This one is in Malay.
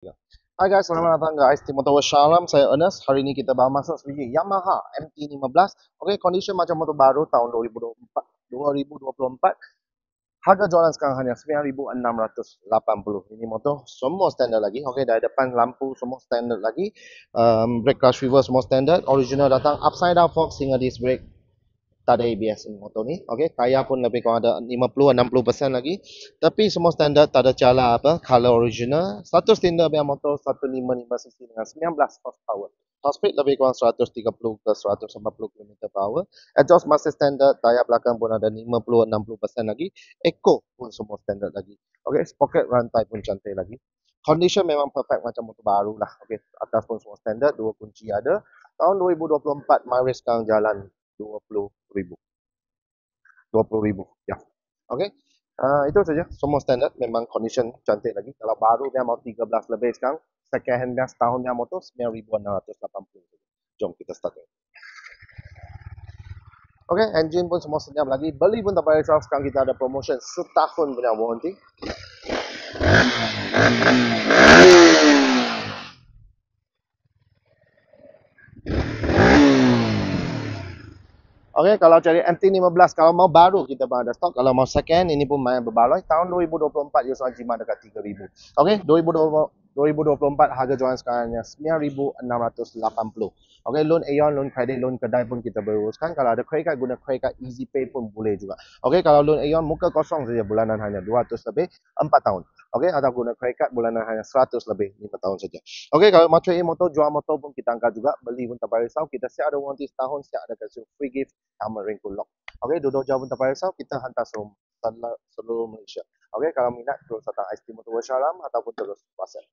Hai guys, selamat datang guys di Motor Shalom. Saya Ernest. Hari ini kita bawa masuk sebiji Yamaha MT-15. Okey, condition macam motor baru tahun 2024. 2024. Harga jualan sekarang hanya 9,680. Ini motor semua standard lagi. Okey, dari depan lampu semua standard lagi. Brake clutch reverse semua standard. Original datang upside down fork single disc brake. Tak ada ABS motor ni. Okey, tayar pun lebih kurang ada 50-60% lagi. Tapi semua standard, tak ada cala apa, color original. Satu silinder biar motor 155cc dengan 19 horsepower. Top speed lebih kurang 130 ke 140 km/h. Exhaust masih standard, tayar belakang pun ada 50-60% lagi. Eco pun semua standard lagi. Okey, sprocket rantai pun cantik lagi. Condition memang perfect macam motor baru lah. Okey, atas pun semua standard, dua kunci ada. Tahun 2024, mileage sekarang jalan 20,000. 20,000. Ya. Okey. Itu saja. Semua standard. Memang condition cantik lagi. Kalau baru dia mau 13 lebih sekarang. Second hand dia setahun dia motor 9,680. Jom kita start. Okey. Engine pun semua senyap lagi. Beli pun tak payah risau. Sekarang kita ada promotion setahun punya warranty. Okey, kalau cari MT-15, kalau mau baru kita pun ada stok. Kalau mau second, ini pun main berbaloi. Tahun 2024, Yusuan Jimat dekat 3,000. Okey, 2024 harga jualan sekarang hanya 9,680. Okey, loan Aeon, loan kredit, loan kedai pun kita beruruskan. Kalau ada credit card, guna credit card Easy Pay pun boleh juga. Okey, kalau loan Aeon, muka kosong saja, bulanan hanya 200 lebih, 4 tahun. Okey, atau guna credit card, bulanan hanya 100 lebih, 5 tahun saja. Okey, kalau mau trade in motor, jual motor pun kita angkat juga. Beli pun tak payah risau. Kita siap ada warranty setahun, siap ada kasih free gift, helmet ring lock. Okey, duduk jauh pun tak payah risau. Kita hantar seluruh Malaysia. Okey, kalau minat terus datang IST Motor Workshop ataupun terus WhatsApp.